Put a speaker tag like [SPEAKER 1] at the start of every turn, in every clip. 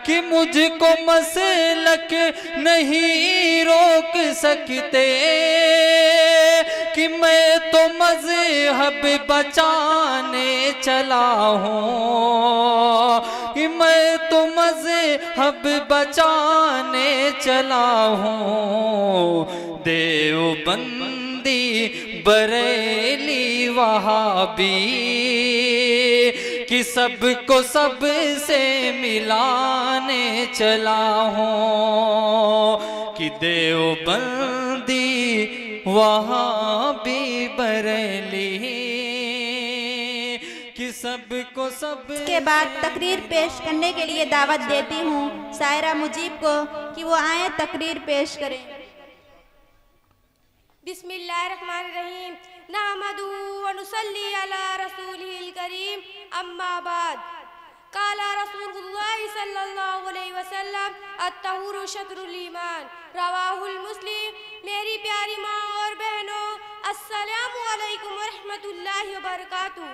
[SPEAKER 1] कि मुझको मसलक नहीं रोक सकते, कि मैं तो मज़हब बचाने चला हूँ, कि मैं तो मज़हब बचाने चला हूँ। देवबंदी बरेली वहाबी कि सबको सब से मिलाने चला हूँ, कि देवबंदी वहाबी बरेली कि सबको सब।
[SPEAKER 2] इसके बाद तकरीर पेश करने के लिए दावत देती हूँ सायरा मुजीब को कि वो आए तकरीर पेश करें।
[SPEAKER 3] बिस्मिल्लाहिर्रहमानिर्रहीम। नहमदु व नुसल्ली अला रसूलिल करीम, अम्मा बाद। काला रसूलुल्लाह सल्लल्लाहु अलैहि वसल्लम, अत्तहुरु शत्रुल ईमान, रवाहुल मुस्लिम। मेरी प्यारी माँ और बहनों, अस्सलामु अलैकुम व रहमतुल्लाहि व बरकातुहू।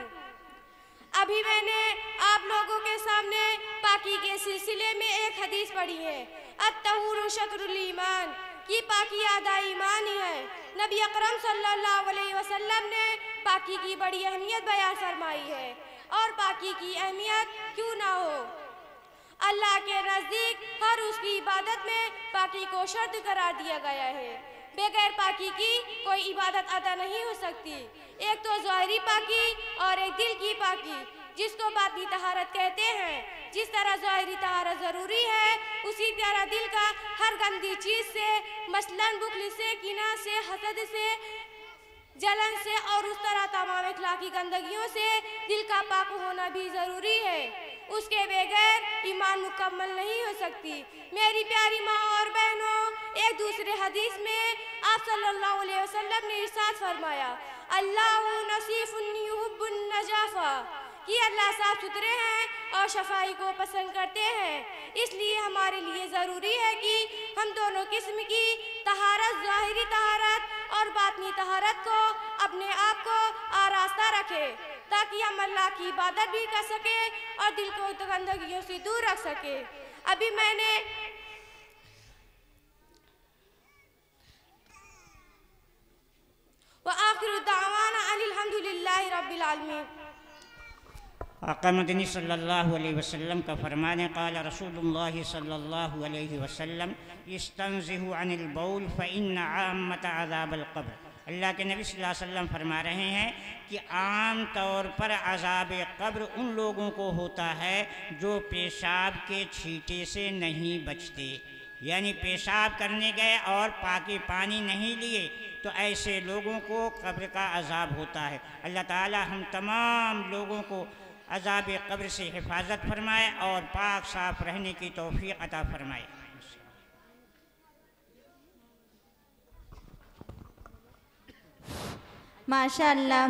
[SPEAKER 3] अभी मैंने आप लोगों के सामने पाकी के सिलसिले में एक हदीस पढ़ी है। अत्तहुरु शत्रुल ईमान, कि पाकी आधा ईमान ही है। नबी अकरम सल्लल्लाहु अलैहि वसल्लम ने पाकी की बड़ी अहमियत बयान फरमाई है, और पाकी की अहमियत क्यों ना हो। अल्लाह के नज़दीक हर उसकी इबादत में पाकी को शर्त करार दिया गया है। बगैर पाकी की कोई इबादत अदा नहीं हो सकती। एक तो ज़ाहिरी पाकी और एक दिल की पाकी, जिसको बातनी तहारत कहते हैं। जिस तरह ज़ाहिरी तहारत ज़रूरी है, उसी तरह दिल का हर गंदी चीज़ से, मसलन बुखल से, किना से, हसद से, जलन से और उस तरह तमाम अखलाकी गंदगियों से दिल का पाक होना भी ज़रूरी है। उसके बगैर ईमान मुकम्मल नहीं हो सकती। मेरी प्यारी माँ और बहनों, एक दूसरे हदीस में आप सल्लल्लाहु अलैहि वसल्लम ने इरशाद फरमाया, अल्लाहु नसीफुन युहिब्बुन नजाफा, कि अल्लाह साफ सुथरे हैं और सफाई को पसंद करते हैं। इसलिए हमारे लिए ज़रूरी है कि हम दोनों किस्म की तहारत, ज़ाहिरी तहारत और बातनी तहारत को अपने आप को आरास्ता रखें, ताकि हम अल्लाह की इबादत भी कर सके और दिल को गंदगियों से दूर रख सके। अभी मैंने व आखिरु दावाना अनिल हम्दुलिल्लाहि रब्बिल आलमीन।
[SPEAKER 4] आका मदनी सल्लल्लाहु अलैहि वसल्लम का फरमान है, क़ाल रसूलुल्लाह सल्लल्लाहु अलैहि वसल्लम, इस्तंज़िहु अनिल बौल फ़इन्न आम्मत अज़ाबल क़ब्र। अल्लाह के नबी सल्लल्लाहु अलैहि वसल्लम फरमा रहे हैं कि आम तौर पर अज़ाब क़ब्र उन लोगों को होता है जो पेशाब के छींटे से नहीं बचते, यानी पेशाब करने गए और पाकी पानी नहीं लिए, तो ऐसे लोगों को क़ब्र का अज़ाब होता है। अल्लाह ताला हम तमाम लोगों को अज़ाब क़ब्र से हिफाजत फरमाए और पाक साफ रहने की तौफ़ीक़ अता फरमाए।
[SPEAKER 2] माशाअल्लाह।